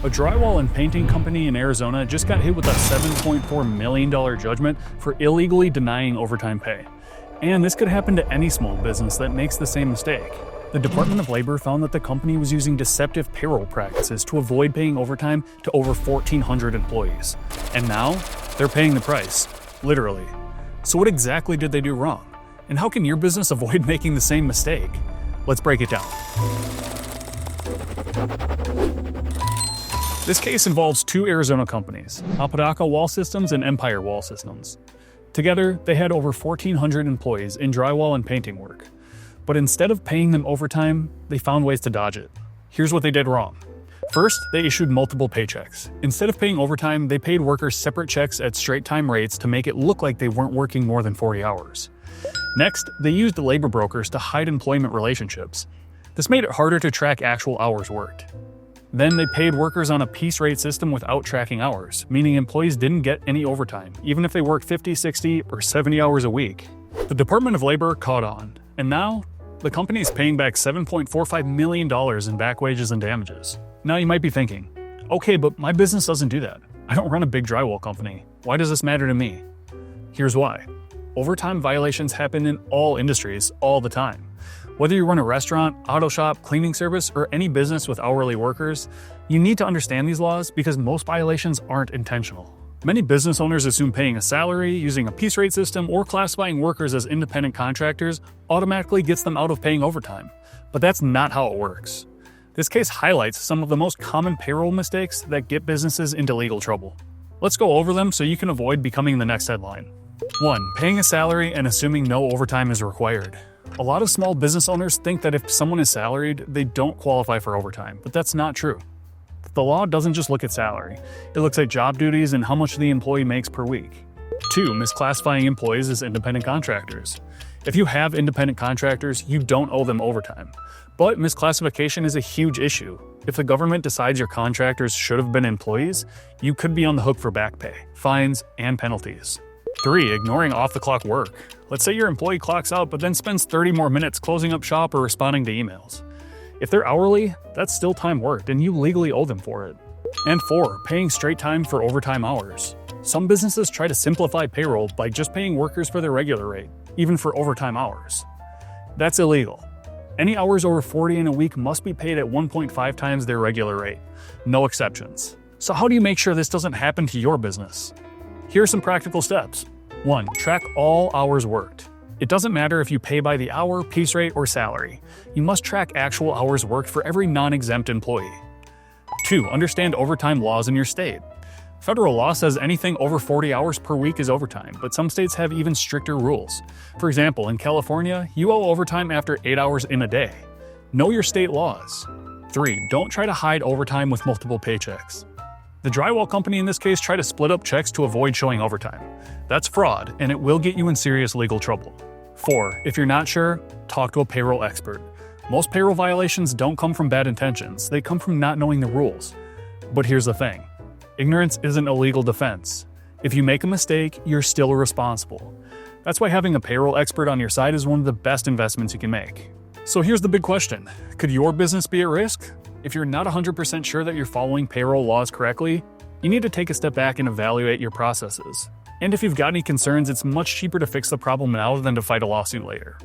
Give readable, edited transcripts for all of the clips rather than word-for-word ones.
A drywall and painting company in Arizona just got hit with a $7.4 million judgment for illegally denying overtime pay. And this could happen to any small business that makes the same mistake. The Department of Labor found that the company was using deceptive payroll practices to avoid paying overtime to over 1,400 employees. And now, they're paying the price, literally. So what exactly did they do wrong? And how can your business avoid making the same mistake? Let's break it down. This case involves two Arizona companies, Apodaca Wall Systems and Empire Wall Systems. Together, they had over 1,400 employees in drywall and painting work. But instead of paying them overtime, they found ways to dodge it. Here's what they did wrong. First, they issued multiple paychecks. Instead of paying overtime, they paid workers separate checks at straight-time rates to make it look like they weren't working more than 40 hours. Next, they used labor brokers to hide employment relationships. This made it harder to track actual hours worked. Then they paid workers on a piece rate system without tracking hours, meaning employees didn't get any overtime, even if they worked 50, 60, or 70 hours a week. The Department of Labor caught on, and now, the company is paying back $7.45 million in back wages and damages. Now you might be thinking, okay, but my business doesn't do that. I don't run a big drywall company. Why does this matter to me? Here's why. Overtime violations happen in all industries all the time. Whether you run a restaurant, auto shop, cleaning service, or any business with hourly workers, you need to understand these laws because most violations aren't intentional. Many business owners assume paying a salary, using a piece rate system, or classifying workers as independent contractors automatically gets them out of paying overtime. But that's not how it works. This case highlights some of the most common payroll mistakes that get businesses into legal trouble. Let's go over them so you can avoid becoming the next headline. 1. Paying a salary and assuming no overtime is required. A lot of small business owners think that if someone is salaried, they don't qualify for overtime, but that's not true. The law doesn't just look at salary. It looks at job duties and how much the employee makes per week. 2. Misclassifying employees as independent contractors. If you have independent contractors, you don't owe them overtime. But misclassification is a huge issue. If the government decides your contractors should have been employees, you could be on the hook for back pay, fines, and penalties. 3. Ignoring off-the-clock work. Let's say your employee clocks out but then spends 30 more minutes closing up shop or responding to emails. If they're hourly, that's still time worked and you legally owe them for it. And 4. Paying straight time for overtime hours. Some businesses try to simplify payroll by just paying workers for their regular rate, even for overtime hours. That's illegal. Any hours over 40 in a week must be paid at 1.5 times their regular rate. No exceptions. So how do you make sure this doesn't happen to your business? Here are some practical steps. 1. Track all hours worked. It doesn't matter if you pay by the hour, piece rate, or salary. You must track actual hours worked for every non-exempt employee. 2. Understand overtime laws in your state. Federal law says anything over 40 hours per week is overtime, but some states have even stricter rules. For example, in California, you owe overtime after 8 hours in a day. Know your state laws. 3. Don't try to hide overtime with multiple paychecks. The drywall company in this case tried to split up checks to avoid showing overtime. That's fraud, and it will get you in serious legal trouble. 4. If you're not sure, talk to a payroll expert. Most payroll violations don't come from bad intentions, they come from not knowing the rules. But here's the thing. Ignorance isn't a legal defense. If you make a mistake, you're still responsible. That's why having a payroll expert on your side is one of the best investments you can make. So here's the big question. Could your business be at risk? If you're not 100% sure that you're following payroll laws correctly, you need to take a step back and evaluate your processes. And if you've got any concerns, it's much cheaper to fix the problem now than to fight a lawsuit later.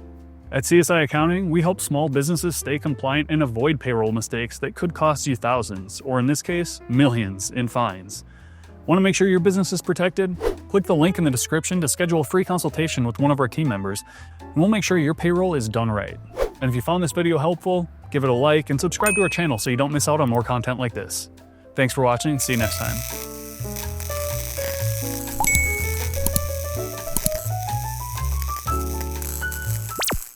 At CSI Accounting, we help small businesses stay compliant and avoid payroll mistakes that could cost you thousands, or in this case, millions in fines. Want to make sure your business is protected? Click the link in the description to schedule a free consultation with one of our team members, and we'll make sure your payroll is done right. And if you found this video helpful, give it a like and subscribe to our channel so you don't miss out on more content like this. Thanks for watching, see you next time.